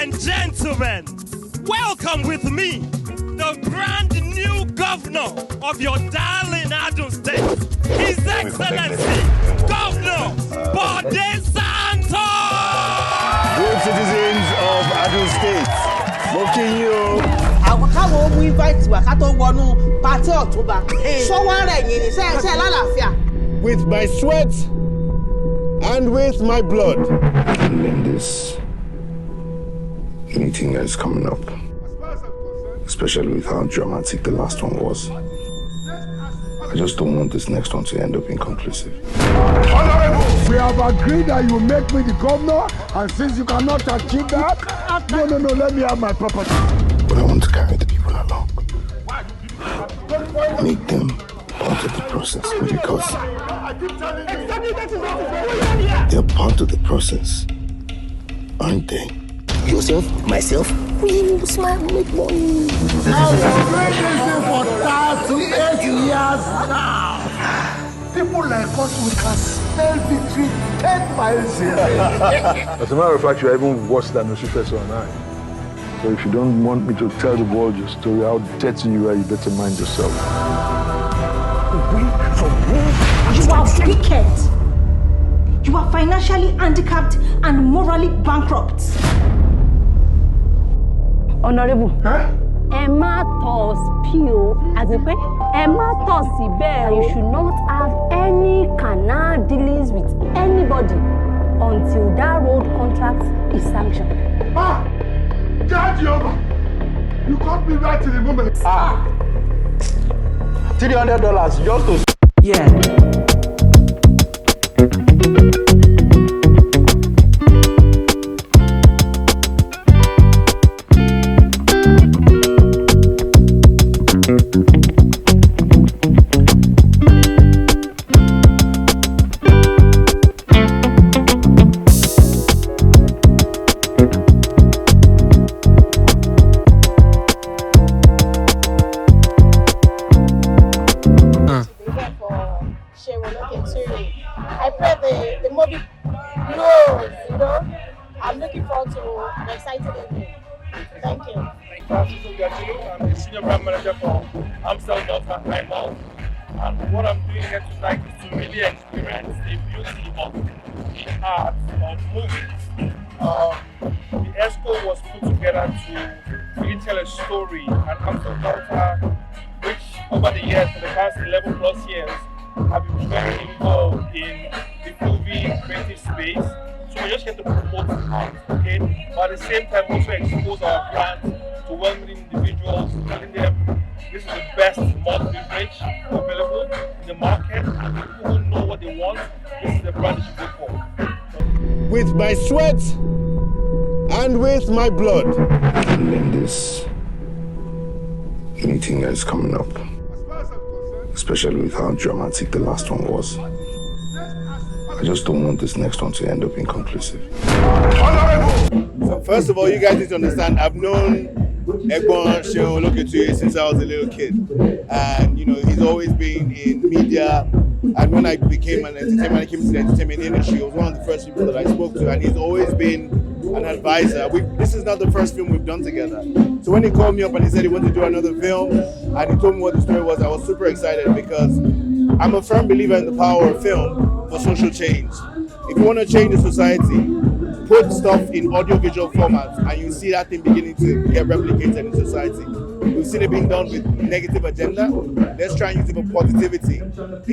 and gentlemen, welcome with me, the brand new governor of your darling Adon State, His Excellency, Governor Bode Santos! Good citizens of Adon State, welcome you. We invite you to party October. With my sweat and with my blood. And in this, anything that is coming up, especially with how dramatic the last one was, I just don't want this next one to end up inconclusive. Honorable, we have agreed that you make me the governor, and since you cannot achieve that, no, let me have my property. But I want to carry the people along. Make them part of the process, because they're part of the process, aren't they? Yourself, myself, we will smile, make money. I've been waiting for 38 years now. People like us, we can smell victory 10 miles here. As a matter of fact, you're even worse than the Professor and I. So if you don't want me to tell the world your story, how dirty you are, you better mind yourself. You are wicked. You are financially handicapped and morally bankrupt. Honorable. Emma Tos Pio, as a way, Emma Tos you should not have any canal dealings with anybody until that road contract is sanctioned. Judge over. You caught me right in the moment. $300 just to... Yeah. I'm looking forward to an exciting evening. Thank you. I'm the Senior Brand Manager for Amstel Delta Mall. And what I'm doing here tonight is to really experience the beauty of the art of movies. The EXCO was put together to really tell a story, and Amstel Delta, which over the years, for the past 11 plus years, have been very involved in the movie creative space. So we're just here to promote art, okay? But at the same time also expose our brands to well-meaning individuals, telling them this is the best malt beverage available in the market, and people who know what they want, this is the brand you should go for. With my sweat and with my blood. And in this, anything that is coming up, especially with how dramatic the last one was, I just don't want this next one to end up inconclusive. So first of all, you guys need to understand, I've known Egbon Sheo Loketu since I was a little kid. And he's always been in media. And when I became an entertainer, I came to the entertainment industry, he was one of the first people that I spoke to. And he's always been an advisor. This is not the first film we've done together. So when he called me up and he said he wanted to do another film, and he told me what the story was, I was super excited because I'm a firm believer in the power of film for social change. If you want to change the society, put stuff in audio-visual formats and you see that thing beginning to get replicated in society. We've seen it being done with negative agenda. Let's try and use it for positivity.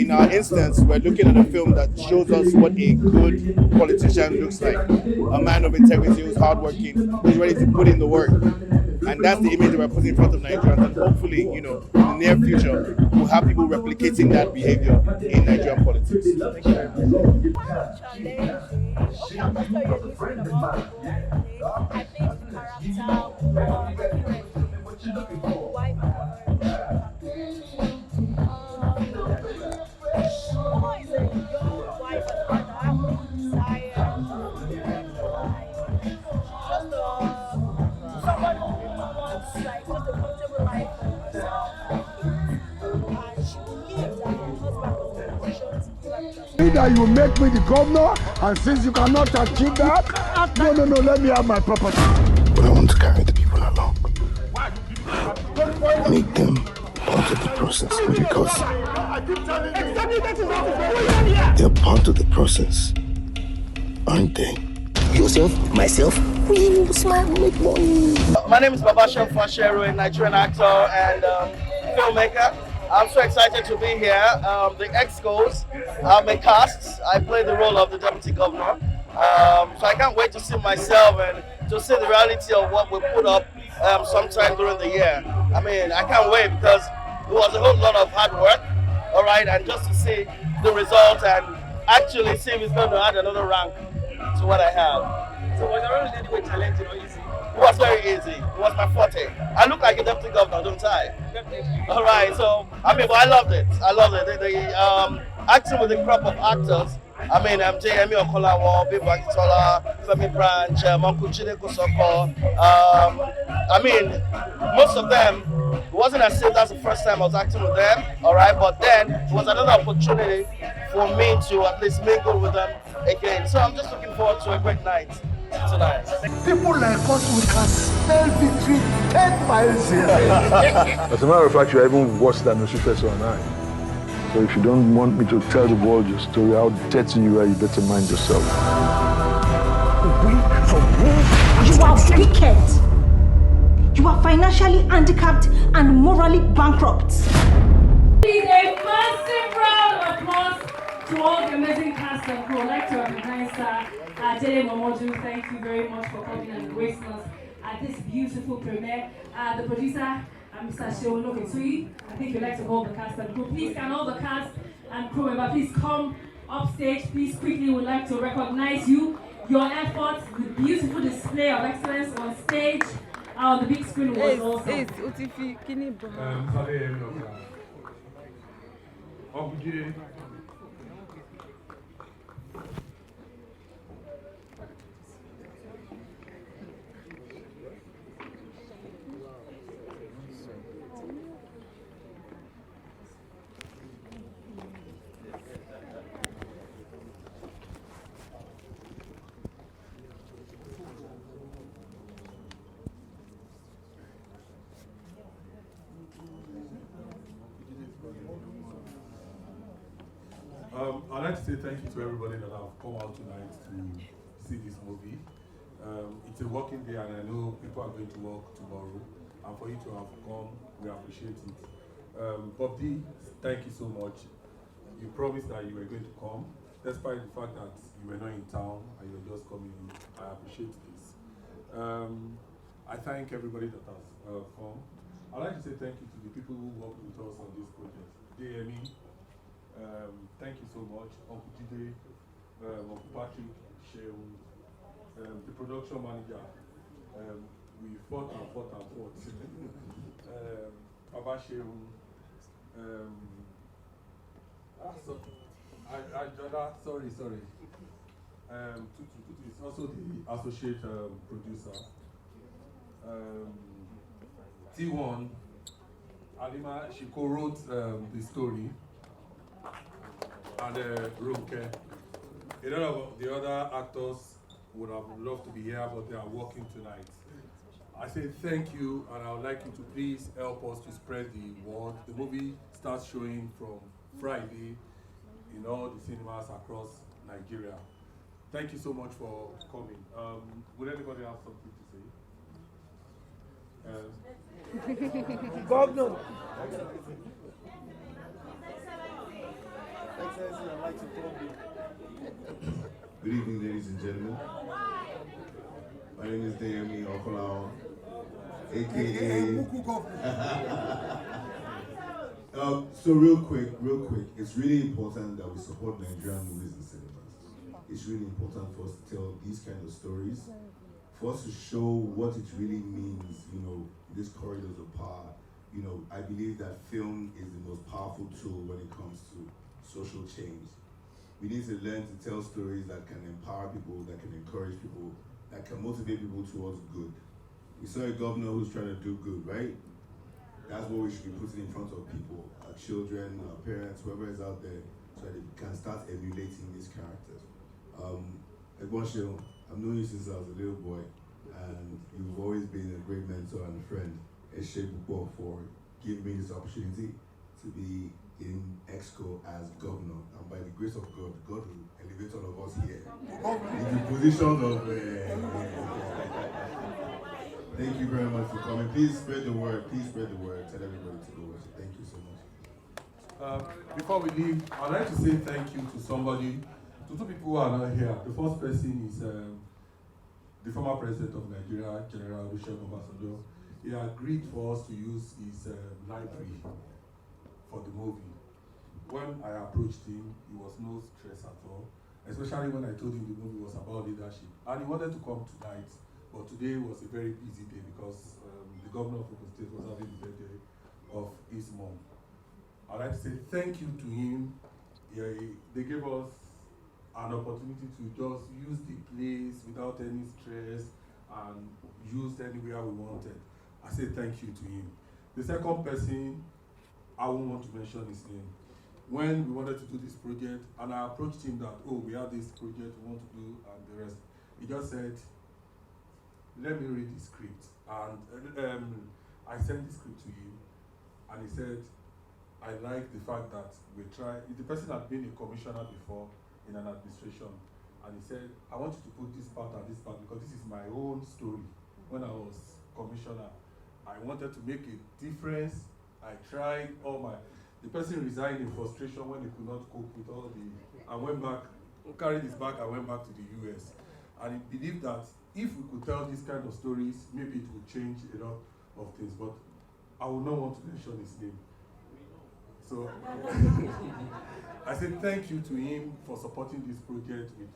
In our instance, we're looking at a film that shows us what a good politician looks like. A man of integrity who's hardworking, who's ready to put in the work. And that's the image that we're putting in front of Nigerians. And hopefully, in the near future, we'll have people replicating that behavior in Nigerian politics. Thank you very That you make me the governor, and since you cannot achieve that, no, let me have my property. But I want to carry the people along. Make them part of the process because they're part of the process, aren't they? Yourself, myself, we smile, make money. My name is Babasha Fasheru, a Nigerian actor and filmmaker. I'm so excited to be here. The EXCOs, I'm a cast. I play the role of the Deputy Governor. So I can't wait to see myself and to see the reality of what we put up sometime during the year. I mean, I can't wait because it was a whole lot of hard work, all right, and just to see the result and actually see if it's going to add another rank to what I have. So was the role in any way challenging or easy? It was very easy. It was my forte. I look like a deputy governor, don't I? Definitely. All right, so I mean, but I loved it. I loved it. The acting with the crop of actors. I mean, Deyemi, Okanlawon, Femi Branch, Uncle Jide, Kosoko. I mean, most of them, it wasn't as if that's the first time I was acting with them, all right? But then it was another opportunity for me to at least mingle with them again. So I'm just looking forward to a great night tonight. People like us, we can smell victory 10 miles away. As a matter of fact, you're even worse than Nollywood and I. So if you don't want me to tell the world your story, how dirty you are, you better mind yourself. You are wicked. You are financially handicapped and morally bankrupt. Please, a massive round of applause to all the amazing cast and crew. I'd like to recognize Jide. Thank you very much for coming and gracing us at this beautiful premiere. The producer, Mr. Sheoloketui, I think you'd like to hold the cast and crew. Please, can all the cast and crew member please come up stage? Please, quickly, would like to recognize you, your efforts, the beautiful display of excellence on stage. The big screen was awesome. I'd like to say thank you to everybody that have come out tonight to see this movie. It's a working day and I know people are going to work tomorrow. And for you to have come, we appreciate it. Bob D, thank you so much. You promised that you were going to come, despite the fact that you were not in town and you were just coming in. I appreciate this. I thank everybody that has come. I'd like to say thank you to the people who worked with us on this project. Deyemi, thank you so much. Uncle Jide, Uncle Patrick, Sheun, the production manager. We fought and fought and fought. Baba Sheun, sorry. Tutu is also the associate producer. T1, Alima, she co-wrote the story. And Runke. A lot of the other actors would have loved to be here, but they are working tonight. I say thank you, and I would like you to please help us to spread the word. The movie starts showing from Friday in all the cinemas across Nigeria. Thank you so much for coming. Would anybody have something to say? Governor. Good evening, ladies and gentlemen. My name is Deyemi Okanlawon, aka. So real quick, it's really important that we support Nigerian movies in cinemas. It's really important for us to tell these kind of stories, for us to show what it really means, these corridors of power. I believe that film is the most powerful tool when it comes to social change. We need to learn to tell stories that can empower people, that can encourage people, that can motivate people towards good. We saw a governor who's trying to do good, right? That's what we should be putting in front of people, our children, our parents, whoever is out there, so that they can start emulating these characters. I've known you since I was a little boy, and you've always been a great mentor and a friend. Eshebubo for giving me this opportunity to be in EXCO as governor, and by the grace of God, God will elevate all of us here in the position of. Thank you very much for coming. Please spread the word. Please spread the word. Tell everybody to go watch it. Thank you so much. Before we leave, I'd like to say thank you to somebody, to two people who are not here. The first person is the former president of Nigeria, General Olusegun Obasanjo. He agreed for us to use his library for the movie. When I approached him, he was no stress at all, especially when I told him the movie was about leadership. And he wanted to come tonight, but today was a very busy day because the governor of Ogun State was having the birthday of his mom. I'd like to say thank you to him. They gave us an opportunity to just use the place without any stress and use anywhere we wanted. I say thank you to him. The second person, I won't want to mention his name. When we wanted to do this project, and I approached him that, oh, we have this project we want to do, and the rest, he just said, let me read the script. And I sent the script to him, and he said, I like the fact that we try. The person had been a commissioner before in an administration, and he said, I want you to put this part and this part because this is my own story. When I was commissioner, I wanted to make a difference. I tried all my. The person resigned in frustration when he could not cope with all the. I went back, carried his bag, I went back to the US, and he believed that if we could tell these kind of stories, maybe it would change a lot of things. But I would not want to mention his name. So I said thank you to him for supporting this project with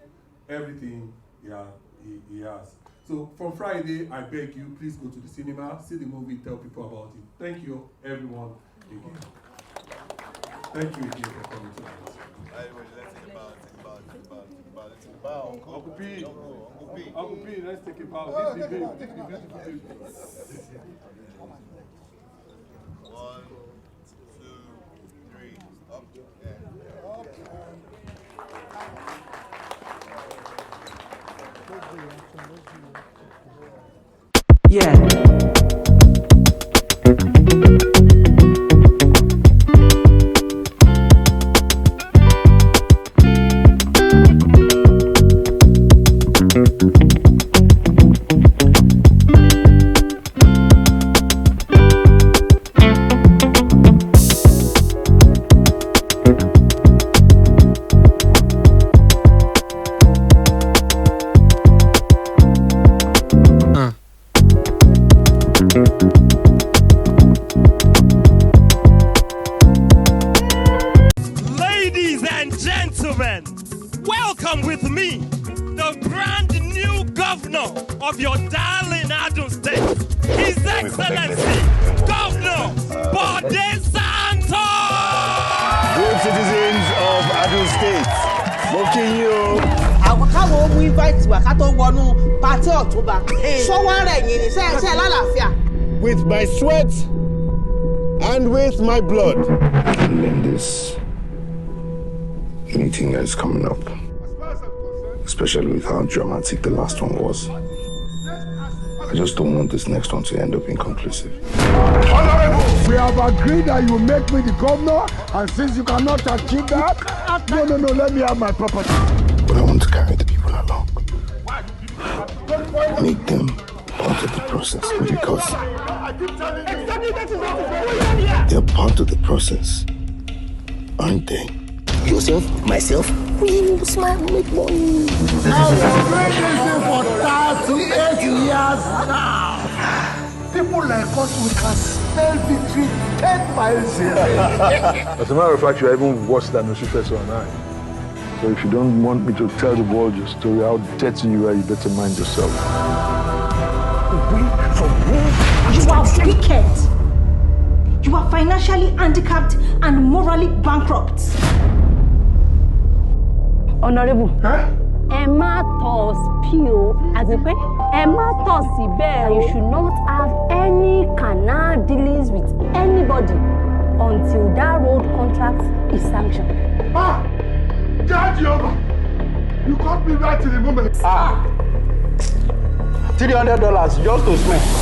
everything he has. So from Friday, I beg you, please go to the cinema, see the movie, tell people about it. Thank you, everyone, again. Thank you again for coming tonight. Let's think about Uncle P. Uncle P, let's take a bow. This is beautiful. 1, 2, 3, up, Ladies and gentlemen, welcome with me, the brand new governor of your darling Adon State, His Excellency, Governor Bode Santos! Good citizens of Adon State, looking you. Káwọn mú invite wá ká tó wọnú pàtí October. Ṣọ́wọ́ rẹ̀ yìí ni ṣe lálàáfíà. With my sweat and with my blood. And in this meeting that is coming up, especially with how dramatic the last one was, I just don't want this next one to end up inconclusive. We have agreed that you make me the governor, and since you cannot achieve that, no, let me have my property. But I want to carry the people along. Make them part of the process, because they're part of the process, aren't they? Yourself, myself, we smile, make money. I've been waiting for 38 years now. People like us, we can smell victory 10 miles away. As a matter of fact, you're even worse than Nollywood and I. So if you don't want me to tell the world your story, how dirty you are, you better mind yourself. You are wicked. You are financially handicapped and morally bankrupt. Honorable. Ẹ má tọ̀ spill, as in pé ẹ má tọ̀ síbẹ̀. You should not have any canal dealings with anybody until that road contract is sanctioned. Judge Yoba, you caught me right in the moment. $300 just to smell.